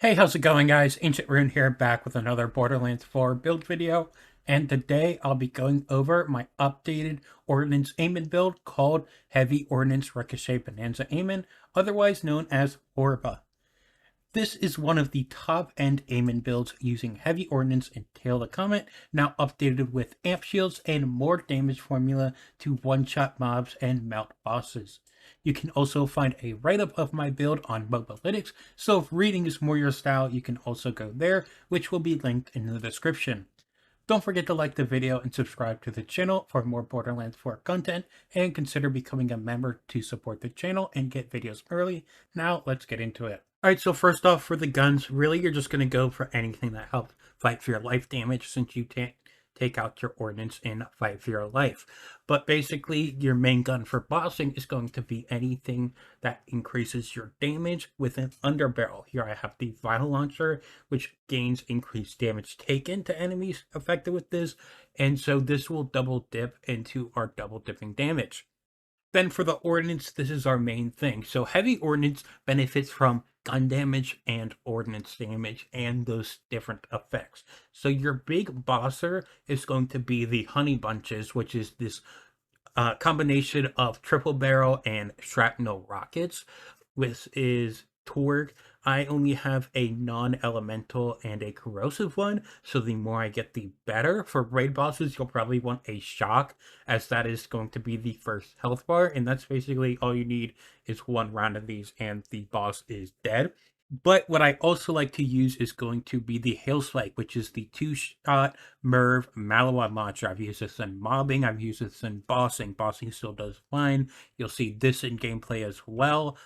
Hey, how's it going, guys? Ancient Rune here, back with another Borderlands 4 build video. And today I'll be going over my updated Ordnance Amon build called Heavy Ordnance Ricochet Bananza Amon, otherwise known as HORBA. This is one of the top-end Amon builds using Heavy Ordnance and Tail of the Comet, now updated with amp shields and more damage formula to one-shot mobs and melt bosses. You can also find a write-up of my build on Mobalytics, so if reading is more your style, you can also go there, which will be linked in the description. Don't forget to like the video and subscribe to the channel for more Borderlands 4 content, and consider becoming a member to support the channel and get videos early. Now, let's get into it. Alright, so first off, for the guns, really you're just going to go for anything that helps fight for your life damage, since you take out your ordnance and fight for your life. But basically, your main gun for bossing is going to be anything that increases your damage with an underbarrel. Here I have the vital launcher, which gains increased damage taken to enemies affected with this, and so this will double dip into our double dipping damage. Then for the ordnance, this is our main thing. So heavy ordnance benefits from gun damage and ordnance damage and those different effects. So your big bosser is going to be the honey bunches, which is this combination of triple barrel and shrapnel rockets, which is Torg. I only have a non-elemental and a corrosive one, so the more I get, the better. For raid bosses, you'll probably want a shock, as that is going to be the first health bar, and that's basically all you need is one round of these, and the boss is dead. But what I also like to use is going to be the Hail Spike, which is the two-shot Merv Malawan launcher. I've used this in mobbing, I've used this in bossing. Bossing still does fine. You'll see this in gameplay as well.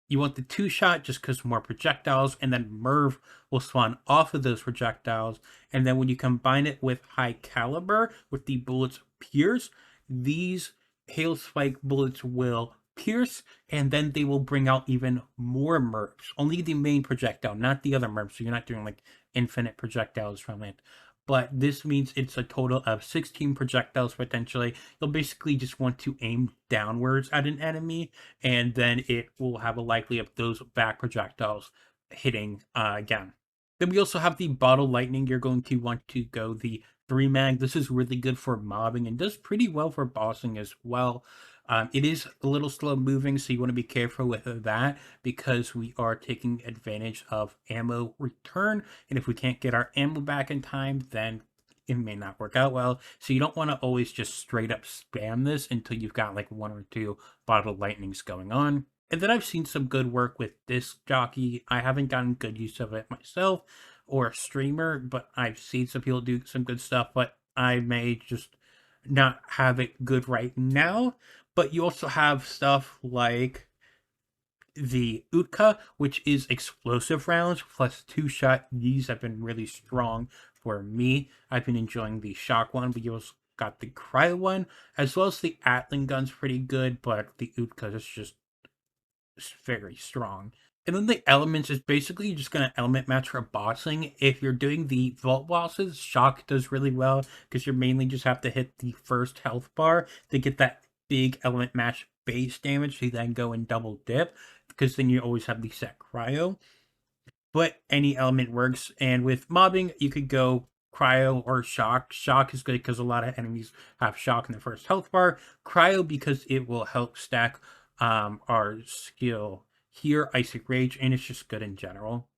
You want the two-shot just because more projectiles, and then Merv will spawn off of those projectiles. And then when you combine it with high caliber, with the bullets pierce, these Hail Spike bullets will pierce, and then they will bring out even more Mervs. Only the main projectile, not the other Mervs, so you're not doing like infinite projectiles from it. But this means it's a total of 16 projectiles potentially. You'll basically just want to aim downwards at an enemy, and then it will have a likelihood of those back projectiles hitting again. Then we also have the bottle lightning. You're going to want to go the 3 mag. This is really good for mobbing and does pretty well for bossing as well. It is a little slow moving, so you want to be careful with that, because we are taking advantage of ammo return, and if we can't get our ammo back in time, then it may not work out well. So you don't want to always just straight up spam this until you've got like 1 or 2 bottle lightnings going on. And then I've seen some good work with this jockey. I haven't gotten good use of it myself or a streamer, but I've seen some people do some good stuff, but I may just not have it good right now. But you also have stuff like the Utka, which is explosive rounds plus 2-shot. These have been really strong for me. I've been enjoying the shock one, but you also got the cryo one, as well as the Atlan gun's pretty good, but the Utka is just very strong. And then the elements is basically you're just going to element match for bossing. If you're doing the vault bosses, shock does really well, because you mainly just have to hit the first health bar to get that big element match base damage to then go and double dip, because then you always have the set cryo. But any element works, and with mobbing you could go cryo or shock. Shock is good because a lot of enemies have shock in the first health bar. Cryo because it will help stack our skill here, Icy Rage, and it's just good in general.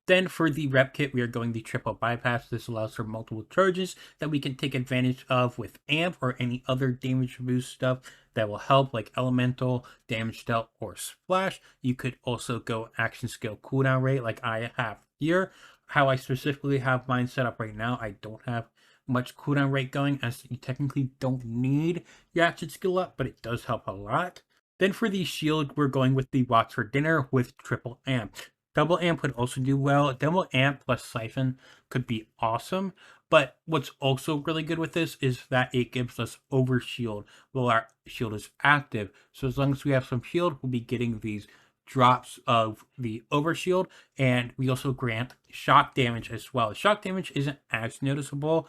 Then for the rep kit, we are going the triple bypass. This allows for multiple charges that we can take advantage of with amp or any other damage boost stuff that will help, like elemental, damage dealt, or splash. You could also go action skill cooldown rate like I have here. How I specifically have mine set up right now, I don't have much cooldown rate going, as you technically don't need your action skill up, but it does help a lot. Then for the shield, we're going with the Watch for Dinner with triple amp. Double amp would also do well. Double amp plus siphon could be awesome. But what's also really good with this is that it gives us over shield while our shield is active. So as long as we have some shield, we'll be getting these drops of the over shield. And we also grant shock damage as well. Shock damage isn't as noticeable.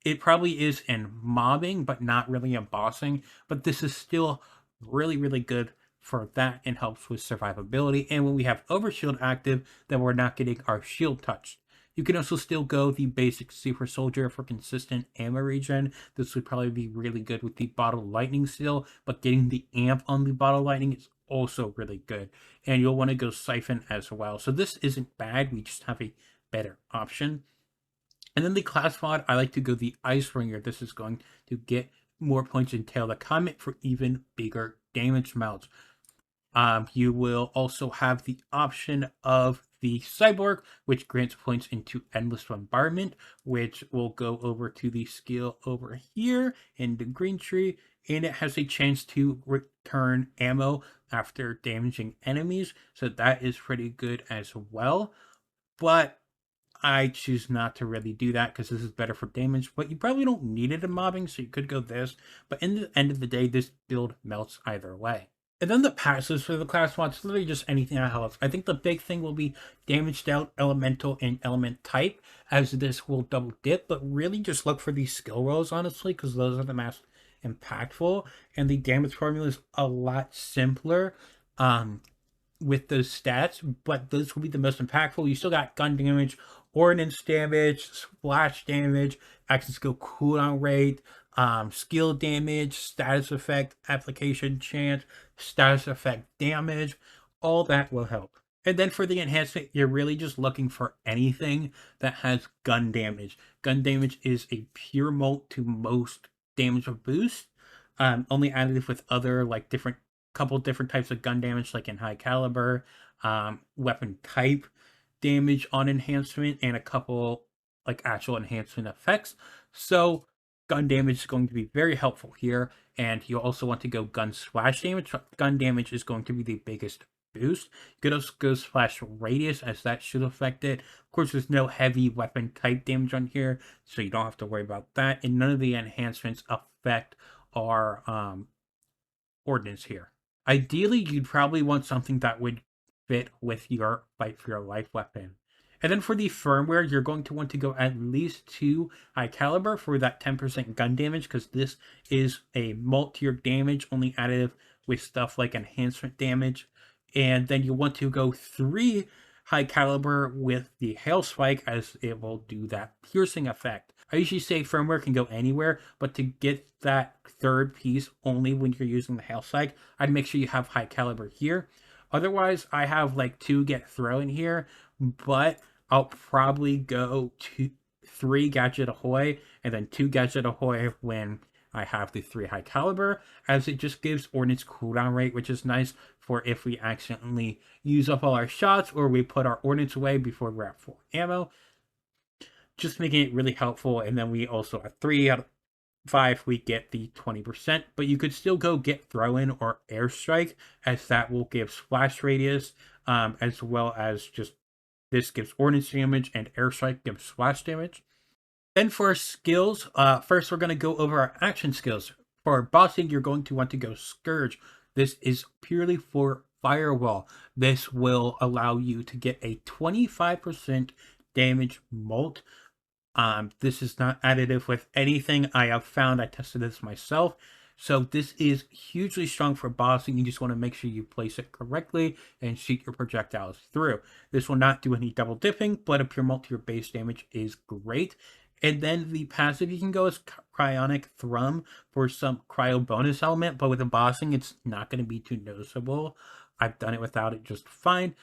It probably is in mobbing, but not really in bossing. But this is still really, really good for that and helps with survivability. And when we have overshield active, then we're not getting our shield touched. You can also still go the basic super soldier for consistent ammo regen. This would probably be really good with the bottle lightning still, but getting the amp on the bottle lightning is also really good. And you'll want to go siphon as well. So this isn't bad, we just have a better option. And then the class mod, I like to go the Ice Ringer. This is going to get more points in Tail of the Comet for even bigger damage amounts. You will also have the option of the Cyborg, which grants points into Endless Bombardment, which will go over to the skill over here in the green tree, and it has a chance to return ammo after damaging enemies, so that is pretty good as well. But I choose not to really do that because this is better for damage, but you probably don't need it in mobbing, so you could go this. But in the end of the day, this build melts either way. And then the passives for the class mods, literally just anything that helps. I think the big thing will be damaged out, elemental, and element type, as this will double dip, but really just look for these skill rolls, honestly, because those are the most impactful, and the damage formula is a lot simpler. With those stats, but those will be the most impactful. You still got gun damage, ordnance damage, splash damage, action skill cooldown rate, skill damage, status effect, application chance, status effect damage, all that will help. And then for the enhancement, you're really just looking for anything that has gun damage. Gun damage is a pure mult to most damage of boost, only additive with other like couple different types of gun damage, like in high caliber, weapon type damage on enhancement, and a couple like actual enhancement effects. So gun damage is going to be very helpful here, and you also want to go gun splash damage. Gun damage is going to be the biggest boost. You could also go splash radius, as that should affect it. Of course, there's no heavy weapon type damage on here, so you don't have to worry about that, and none of the enhancements affect our ordnance here. Ideally, you'd probably want something that would fit with your fight for your life weapon. And then for the firmware, you're going to want to go at least 2 high caliber for that 10% gun damage, because this is a multi-tier damage, only additive with stuff like enhancement damage. And then you want to go 3 high caliber with the hail spike, as it will do that piercing effect. I usually say firmware can go anywhere, but to get that third piece only when you're using the hail spike, I'd make sure you have high caliber here. Otherwise, I have like 2 get throw in here, but I'll probably go 3 gadget ahoy and then 2 gadget ahoy when I have the 3 high caliber, as it just gives ordnance cooldown rate, which is nice for if we accidentally use up all our shots or we put our ordnance away before we're at full ammo. Just making it really helpful. And then we also have 3 out of 5, we get the 20%, but you could still go get throw-in or airstrike, as that will give splash radius, as well as just this gives ordnance damage and airstrike gives splash damage. Then for our skills, first we're going to go over our action skills. For bossing, you're going to want to go Scourge. This is purely for Firewall. This will allow you to get a 25% damage mult. This is not additive with anything I have found. I tested this myself. So this is hugely strong for bossing. You just want to make sure you place it correctly and shoot your projectiles through. This will not do any double dipping, but a pure mult to your base damage is great. And then the passive you can go is Cryonic Thrum for some cryo bonus element, but with a bossing, it's not going to be too noticeable. I've done it without it just fine.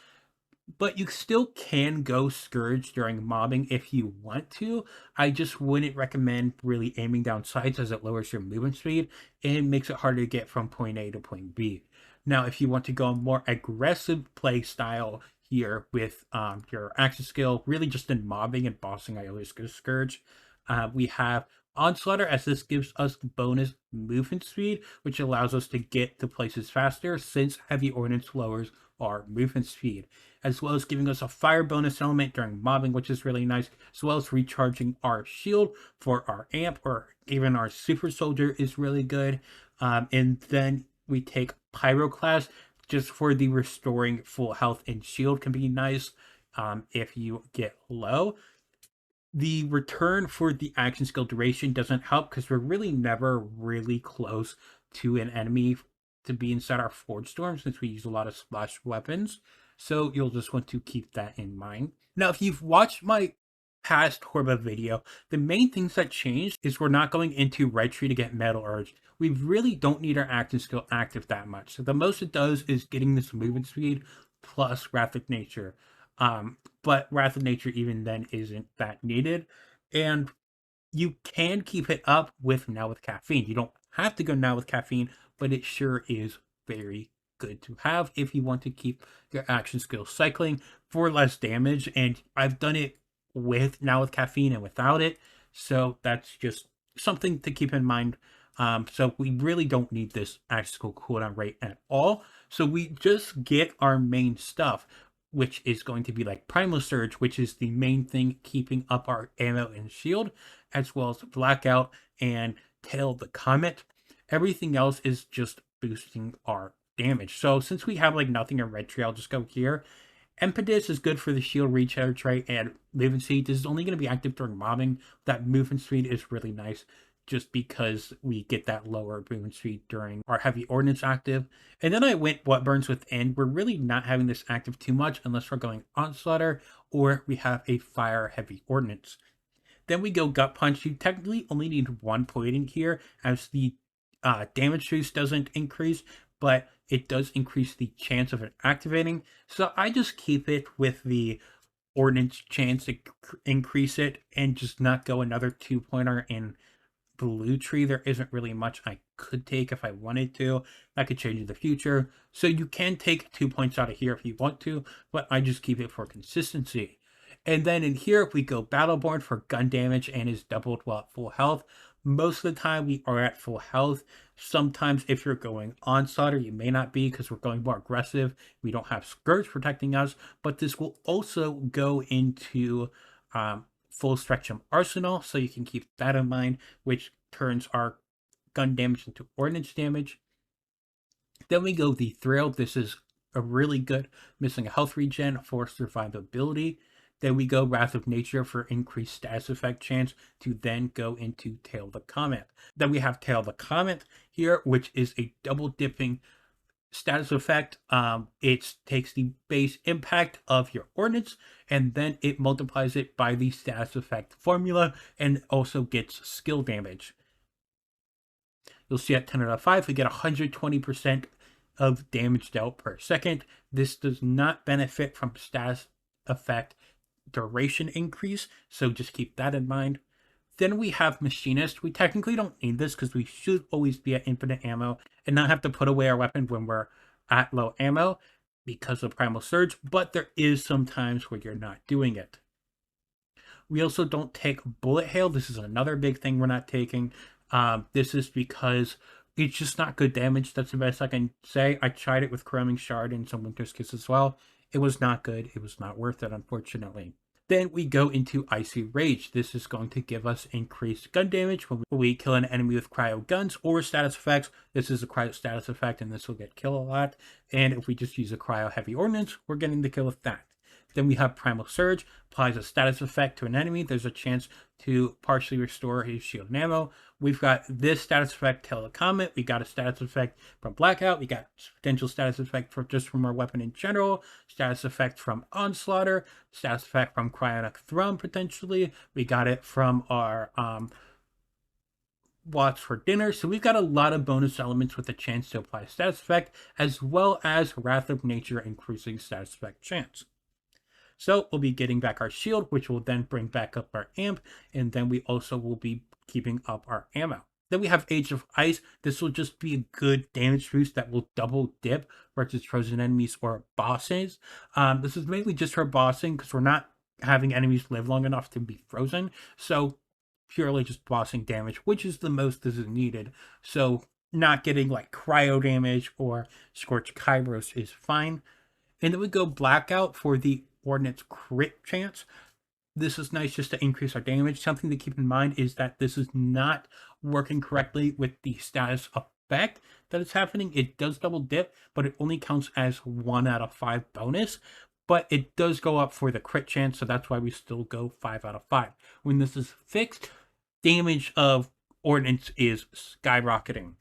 But you still can go Scourge during mobbing if you want to. I just wouldn't recommend really aiming down sights, as it lowers your movement speed and makes it harder to get from point A to point B. Now, if you want to go a more aggressive play style here with your action skill, really just in mobbing and bossing, I always go Scourge. We have Onslaughter, as this gives us bonus movement speed, which allows us to get to places faster, since Heavy Ordnance lowers our movement speed, as well as giving us a fire bonus element during mobbing, which is really nice, as well as recharging our shield for our amp, or even our super soldier is really good. And then we take Pyroclast just for the restoring full health, and shield can be nice if you get low. The return for the action skill duration doesn't help, because we're really never really close to an enemy to be inside our Forge Storm since we use a lot of splash weapons. So you'll just want to keep that in mind. Now, if you've watched my past HORBA video, the main things that changed is we're not going into Red Tree to get Metal Urge. We really don't need our action skill active that much. So the most it does is getting this movement speed plus Wrath of Nature. But Wrath of Nature even then isn't that needed. And you can keep it up with Now with Caffeine. You don't have to go Now with Caffeine, but it sure is very good to have if you want to keep your action skills cycling for less damage. And I've done it with Now with Caffeine and without it, so that's just something to keep in mind. So we really don't need this action skill cooldown rate at all. So we just get our main stuff, which is going to be like Primal Surge, which is the main thing keeping up our ammo and shield, as well as Blackout and Tail of the Comet. Everything else is just boosting our damage. So since we have like nothing in Red Tree, I'll just go here. Impetus is good for the shield recharge rate and movement speed. This is only going to be active during mobbing. That movement speed is really nice just because we get that lower movement speed during our Heavy Ordnance active. And then I went What Burns Within. We're really not having this active too much unless we're going Onslaughter or we have a Fire Heavy Ordnance. Then we go Gut Punch. You technically only need 1 point in here as the damage boost doesn't increase, but it does increase the chance of it activating. So I just keep it with the Ordnance chance to increase it and just not go another 2-pointer in Blue Tree. There isn't really much I could take if I wanted to. That could change in the future. So you can take 2 points out of here if you want to, but I just keep it for consistency. And then in here, we go Battleborn for gun damage and is doubled while at full health. Most of the time, we are at full health. Sometimes if you're going Onslaughter, you may not be because we're going more aggressive. We don't have Scourge protecting us, but this will also go into full spectrum arsenal, so you can keep that in mind, which turns our gun damage into ordnance damage. Then we go the Thrill. This is a really good missing a health regen for survivability. Then we go Wrath of Nature for increased status effect chance to then go into Tail of the Comet. Then we have Tail of the Comet here, which is a double dipping status effect. It takes the base impact of your ordnance and then it multiplies it by the status effect formula and also gets skill damage. You'll see at 10 out of 5 we get 120% of damage dealt per second. This does not benefit from status effect duration increase, so just keep that in mind. Then we have Machinist. We technically don't need this because we should always be at infinite ammo and not have to put away our weapon when we're at low ammo because of Primal Surge, but there is some times where you're not doing it. We also don't take Bullet Hail. This is another big thing we're not taking. This is because it's just not good damage. That's the best I can say. I tried it with Chroming Shard and some Winter's Kiss as well. It was not good. It was not worth it, unfortunately. Then we go into Icy Rage. This is going to give us increased gun damage when we kill an enemy with cryo guns or status effects. This is a cryo status effect and this will get kill a lot. And if we just use a cryo heavy ordnance, we're getting the kill with that. Then we have Primal Surge, applies a status effect to an enemy. There's a chance to partially restore his shield and ammo. We've got this status effect, Tail of the Comet. We got a status effect from Blackout. We got potential status effect from our weapon in general. Status effect from Onslaughter. Status effect from Cryonic Thrum, potentially. We got it from our Watch for Dinner. So we've got a lot of bonus elements with a chance to apply status effect, as well as Wrath of Nature increasing status effect chance. So we'll be getting back our shield, which will then bring back up our amp, and then we also will be keeping up our ammo. Then we have Age of Ice. This will just be a good damage boost that will double dip versus frozen enemies or bosses. This is mainly just for bossing because we're not having enemies live long enough to be frozen. So purely just bossing damage, which is the most this is needed. So not getting like cryo damage or Scorch Kairos is fine. And then we go Blackout for the Ordnance crit chance. This is nice just to increase our damage. Something to keep in mind is that this is not working correctly with the status effect that is happening. It does double dip, but it only counts as 1 out of 5 bonus. But it does go up for the crit chance, so that's why we still go 5 out of 5. When this is fixed, damage of Ordnance is skyrocketing.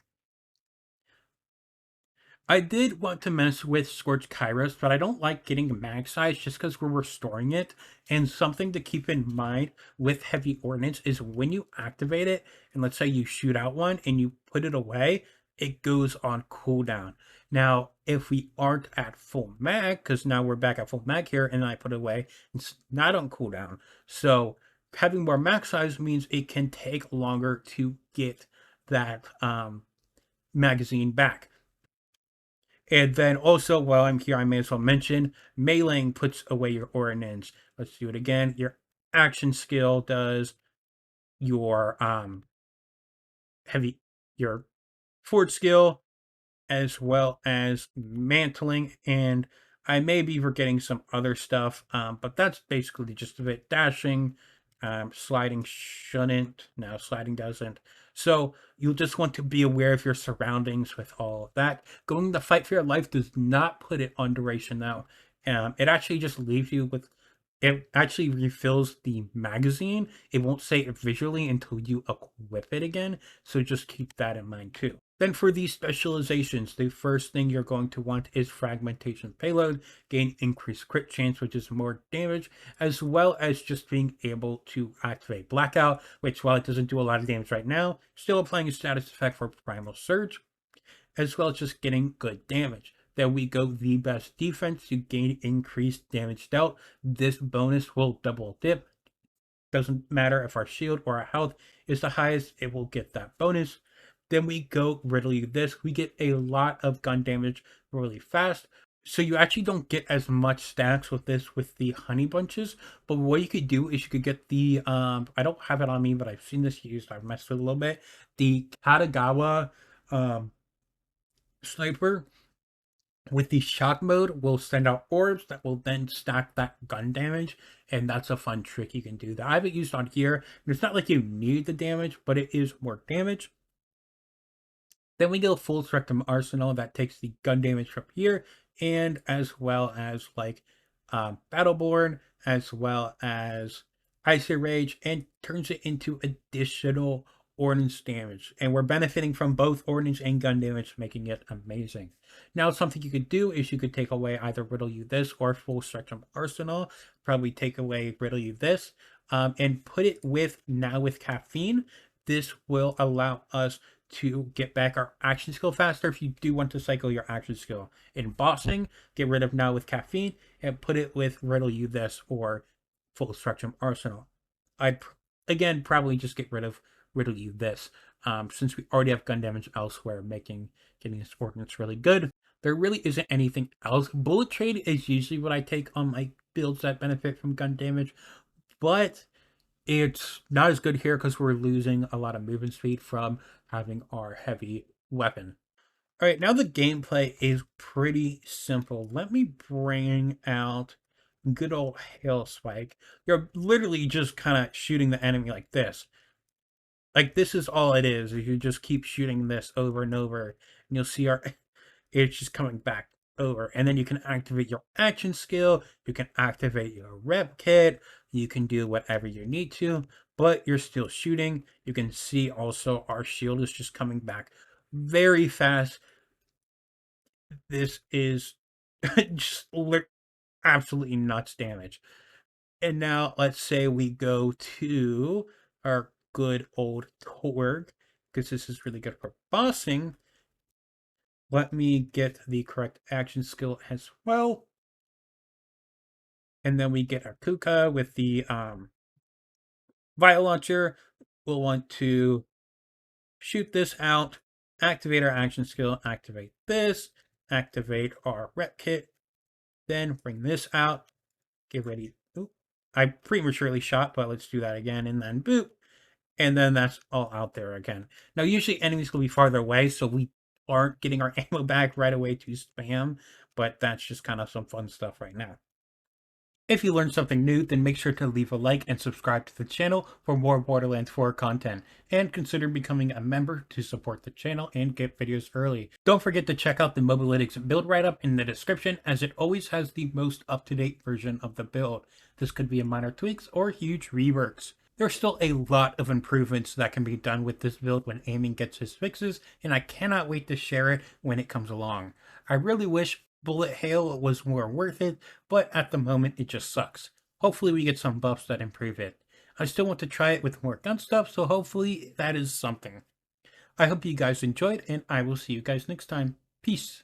I did want to mess with Scorch Kairos, but I don't like getting a mag size just because we're restoring it. And something to keep in mind with Heavy Ordnance is when you activate it, and let's say you shoot out one and you put it away, it goes on cooldown. Now, if we aren't at full mag, because now we're back at full mag here, and I put it away, it's not on cooldown. So having more mag size means it can take longer to get that magazine back. And then also, while I'm here, I may as well mention meleeing puts away your ordnance. Let's do it again. Your action skill does your heavy, your forward skill, as well as mantling, and I may be forgetting some other stuff, but that's basically the gist of it. Dashing, sliding shouldn't, no, sliding doesn't. So you'll just want to be aware of your surroundings with all of that. Going to fight for your life does not put it on duration though. It actually just leaves you with, it actually refills the magazine. It won't say it visually until you equip it again, so just keep that in mind too. Then for these specializations, the first thing you're going to want is fragmentation payload, gain increased crit chance, which is more damage, as well as just being able to activate blackout, which while it doesn't do a lot of damage right now, still applying a status effect for primal surge, as well as just getting good damage. Then we go the best defense to gain increased damage dealt. This bonus will double dip. Doesn't matter if our shield or our health is the highest, it will get that bonus. Then we go riddle this. We get a lot of gun damage really fast. So you actually don't get as much stacks with this with the honey bunches. But what you could do is you could get the, I don't have it on me, but I've seen this used. I've messed with it a little bit. The Katagawa sniper with the shock mode will send out orbs that will then stack that gun damage, and that's a fun trick you can do that I haven't used on here. It's not like you need the damage, but it is more damage. Then we go full spectrum arsenal that takes the gun damage from here, and as well as like Battleborn, as well as Icy Rage, and turns it into additional ordnance damage. And we're benefiting from both ordnance and gun damage, making it amazing. Now, something you could do is you could take away either Riddle You This or Full Spectrum Arsenal. Probably take away Riddle You This and put it with Now with Caffeine. This will allow us to get back our action skill faster. If you do want to cycle your action skill in bossing, get rid of Now with Caffeine and put it with Riddle You This or Full Spectrum Arsenal. I'd again probably just get rid of Riddle You This, since we already have gun damage elsewhere, making getting this ordnance really good. There really isn't anything else. Bullet trade is usually what I take on my builds that benefit from gun damage, but it's not as good here because we're losing a lot of movement speed from having our heavy weapon. All right, now the gameplay is pretty simple. Let me bring out good old Hail Spike. You're literally just kind of shooting the enemy like this. Like, this is all it is you just keep shooting this over and over, and you'll see it's just coming back over. And then you can activate your action skill, you can activate your rep kit, you can do whatever you need to, but you're still shooting. You can see also our shield is just coming back very fast. This is just absolutely nuts damage. And now let's say we go to our good old Torg, because this is really good for bossing. Let me get the correct action skill as well. And then we get our Kuka with the Vial Launcher. We'll want to shoot this out, activate our action skill, activate this, activate our rep kit, then bring this out, get ready. Oop, I prematurely shot, but let's do that again, and then boop. And then that's all out there again. Now, usually enemies will be farther away, so we aren't getting our ammo back right away to spam, but that's just kind of some fun stuff right now. If you learned something new, then make sure to leave a like and subscribe to the channel for more Borderlands 4 content, and consider becoming a member to support the channel and get videos early. Don't forget to check out the Mobalytics build write-up in the description, as it always has the most up-to-date version of the build. This could be a minor tweaks or huge reworks. There's still a lot of improvements that can be done with this build when aiming gets his fixes, and I cannot wait to share it when it comes along. I really wish bullet hail was more worth it, but at the moment it just sucks. Hopefully we get some buffs that improve it. I still want to try it with more gun stuff, so hopefully that is something. I hope you guys enjoyed, and I will see you guys next time. Peace.